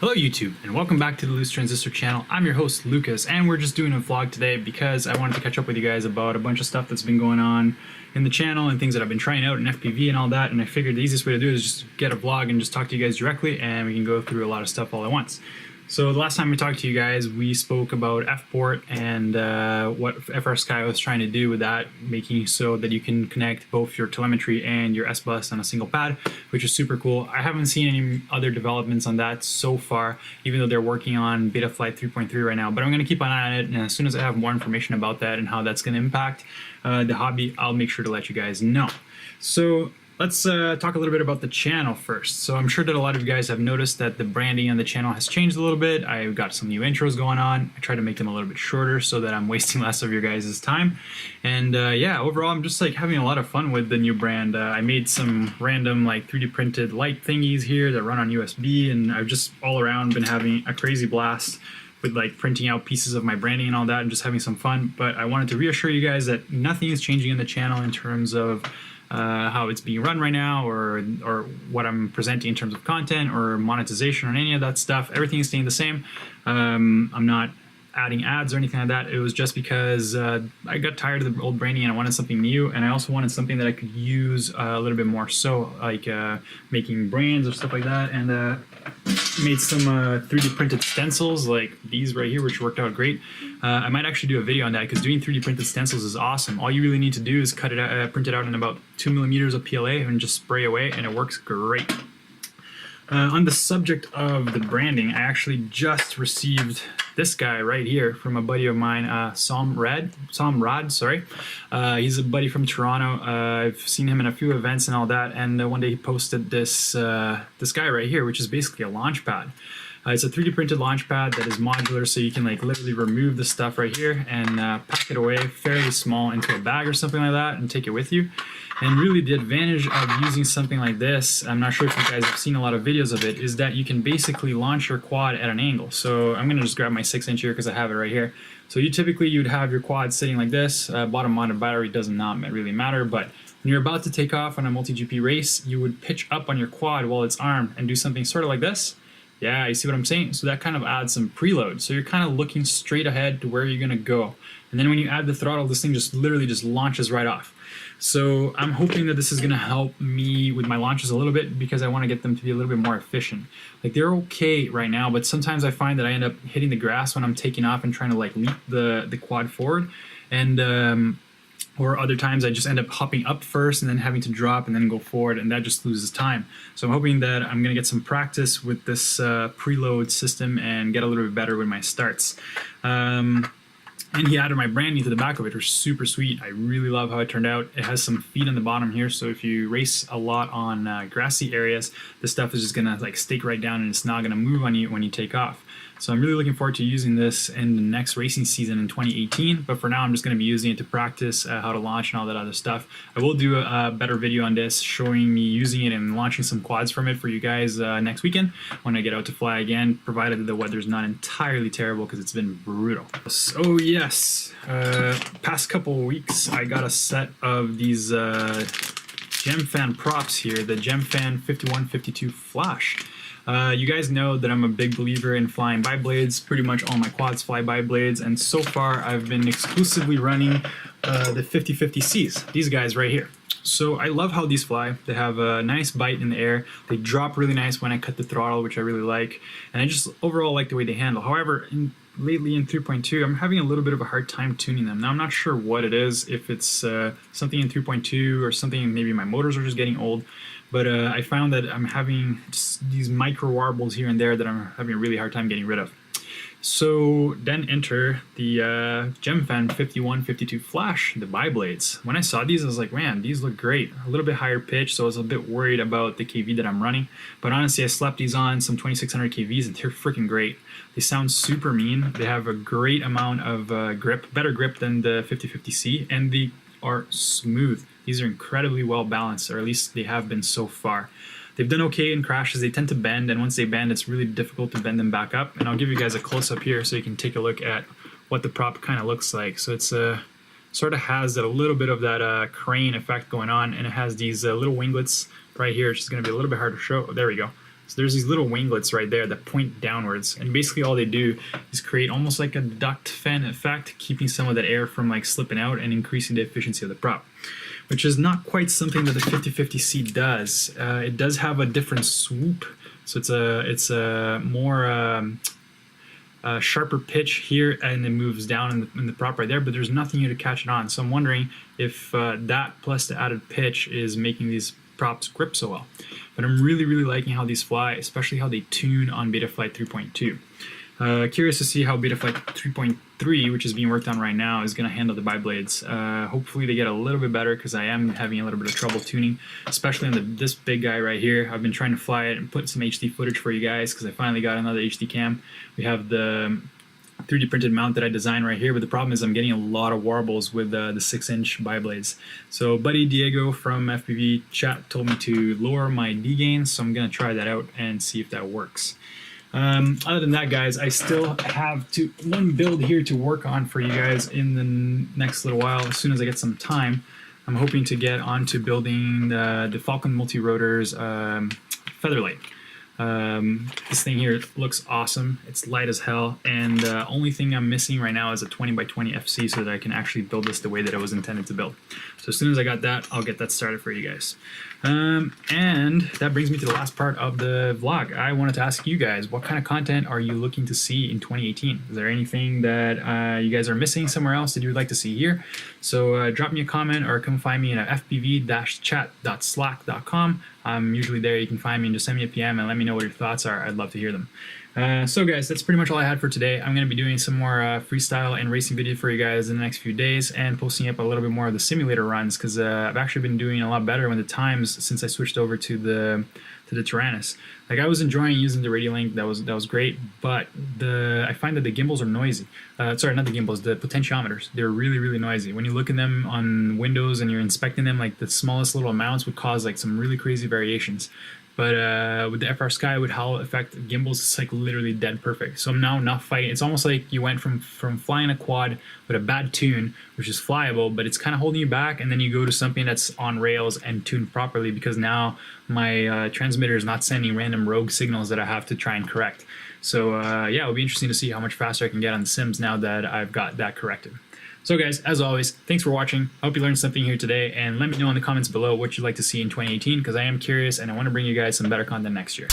Hello YouTube, and welcome back to the Loose Transistor channel. I'm your host Lucas, and we're just doing a vlog today because I wanted to catch up with you guys about a bunch of stuff that's been going on in the channel and things that I've been trying out in FPV and all that, and I figured the easiest way to do it is just get a vlog and just talk to you guys directly, and we can go through a lot of stuff all at once. So the last time we talked to you guys, we spoke about Fport and what FrSky was trying to do with that, making so that you can connect both your telemetry and your S-Bus on a single pad, which is super cool. I haven't seen any other developments on that so far, even though they're working on beta flight 3.3 right now, but I'm going to keep an eye on it, and as soon as I have more information about that and how that's going to impact the hobby, I'll make sure to let you guys know. So let's talk a little bit about the channel first. So I'm sure that a lot of you guys have noticed that the branding on the channel has changed a little bit. I've got some new intros going on. I try to make them a little bit shorter so that I'm wasting less of your guys' time. And yeah, overall, I'm just like having a lot of fun with the new brand. I made some random like 3D printed light thingies here that run on USB, and I've just all around been having a crazy blast with like printing out pieces of my branding and all that and just having some fun. But I wanted to reassure you guys that nothing is changing in the channel in terms of how it's being run right now, or what I'm presenting in terms of content or monetization or any of that stuff. Everything is staying the same. I'm not adding ads or anything like that. It was just because I got tired of the old branding and I wanted something new, and I also wanted something that I could use a little bit more, so like making brands or stuff like that, and made some 3D printed stencils like these right here, which worked out great. I might actually do a video on that because doing 3D printed stencils is awesome. All you really need to do is cut it out, print it out in about 2 millimeters of PLA and just spray away, and it works great. On the subject of the branding, I actually just received this guy right here from a buddy of mine, Sam Rad, sorry. He's a buddy from Toronto. I've seen him in a few events and all that, and one day he posted this this guy right here, which is basically a launch pad. It's a 3D printed launch pad that is modular, so you can like literally remove the stuff right here and pack it away fairly small into a bag or something like that and take it with you. And really the advantage of using something like this, I'm not sure if you guys have seen a lot of videos of it, is that you can basically launch your quad at an angle. So I'm going to just grab my 6-inch here because I have it right here. So you'd have your quad sitting like this. Bottom mounted battery does not really matter, but when you're about to take off on a multi-GP race, you would pitch up on your quad while it's armed and do something sort of like this. Yeah, you see what I'm saying? So that kind of adds some preload. So you're kind of looking straight ahead to where you're going to go. And then when you add the throttle, this thing just literally just launches right off. So I'm hoping that this is going to help me with my launches a little bit, because I want to get them to be a little bit more efficient. Like they're okay right now, but sometimes I find that I end up hitting the grass when I'm taking off and trying to like leap the quad forward. And or other times I just end up hopping up first and then having to drop and then go forward, and that just loses time. So I'm hoping that I'm going to get some practice with this preload system and get a little bit better with my starts. And he added my branding to the back of it, which is super sweet. I really love how it turned out. It has some feet on the bottom here, so if you race a lot on grassy areas, this stuff is just going to like stake right down, and it's not going to move on you when you take off. So I'm really looking forward to using this in the next racing season in 2018, but for now I'm just going to be using it to practice how to launch and all that other stuff. I will do a better video on this showing me using it and launching some quads from it for you guys next weekend when I get out to fly again, provided the weather's not entirely terrible, because it's been brutal. So yes, past couple of weeks I got a set of these Gemfan props here, the Gemfan 5152 Flash. You guys know that I'm a big believer in flying bi-blades. Pretty much all my quads fly bi-blades, and so far I've been exclusively running the 5050Cs, these guys right here. So I love how these fly. They have a nice bite in the air. They drop really nice when I cut the throttle, which I really like, and I just overall like the way they handle. However, lately in 3.2, I'm having a little bit of a hard time tuning them. Now I'm not sure what it is, if it's something in 3.2 or something, maybe my motors are just getting old. But I found that I'm having just these micro warbles here and there that I'm having a really hard time getting rid of. So then enter the Gemfan 5152 Flash, the bi-blades. When I saw these, I was like, man, these look great. A little bit higher pitch, so I was a bit worried about the KV that I'm running. But honestly, I slapped these on some 2600 KVs, and they're freaking great. They sound super mean. They have a great amount of grip, better grip than the 5050C, and they are smooth. These are incredibly well balanced, or at least they have been so far. They've done okay in crashes. They tend to bend, and once they bend, it's really difficult to bend them back up. And I'll give you guys a close-up here so you can take a look at what the prop kind of looks like. So it's sort of has that, a little bit of that crane effect going on, and it has these little winglets right here. It's just going to be a little bit hard to show. There we go. So there's these little winglets right there that point downwards, and basically all they do is create almost like a duct fan effect, keeping some of that air from like slipping out and increasing the efficiency of the prop, which is not quite something that the 5050C does. It does have a different swoop, so it's a more sharper pitch here, and it moves down in the prop right there, but there's nothing here to catch it on. So I'm wondering if that plus the added pitch is making these props grip so well. But I'm really liking how these fly, especially how they tune on Betaflight 3.2. Curious to see how Betaflight 3.3, which is being worked on right now, is going to handle the biblades. Hopefully they get a little bit better, because I am having a little bit of trouble tuning, especially on this big guy right here. I've been trying to fly it and put some HD footage for you guys, because I finally got another HD cam. We have the 3D printed mount that I designed right here, but the problem is I'm getting a lot of warbles with the 6-inch biblades. So buddy Diego from FPV chat told me to lower my D-gain, so I'm going to try that out and see if that works. Other than that, guys, I still have one build here to work on for you guys in the next little while. As soon as I get some time, I'm hoping to get onto building the Falcon Multirotors Featherlight. This thing here looks awesome. It's light as hell, and only thing I'm missing right now is a 20x20 FC so that I can actually build this the way that it was intended to build. So as soon as I got that, I'll get that started for you guys. And that brings me to the last part of the vlog. I wanted to ask you guys, what kind of content are you looking to see in 2018? Is there anything that you guys are missing somewhere else that you would like to see here? So drop me a comment or come find me at fpv-chat.slack.com. I'm usually there. You can find me and just send me a PM and let me know what your thoughts are. I'd love to hear them. So guys, that's pretty much all I had for today. I'm going to be doing some more freestyle and racing video for you guys in the next few days, and posting up a little bit more of the simulator runs, because I've actually been doing a lot better with the times since I switched over to the Tyrannus. Like, I was enjoying using the Radiolink. That was great, but I find that the gimbals are noisy. Sorry, not the gimbals, the potentiometers. They're really noisy. When you look at them on Windows and you're inspecting them, like the smallest little amounts would cause like some really crazy variations. But with the FR Sky with Halo effect gimbals, it's like literally dead perfect. So I'm now not fighting. It's almost like you went from flying a quad with a bad tune, which is flyable, but it's kind of holding you back, and then you go to something that's on rails and tuned properly, because now my transmitter is not sending random rogue signals that I have to try and correct. So yeah, it'll be interesting to see how much faster I can get on the sims now that I've got that corrected. So guys, as always, thanks for watching. I hope you learned something here today, and let me know in the comments below what you'd like to see in 2018, because I am curious and I want to bring you guys some better content next year.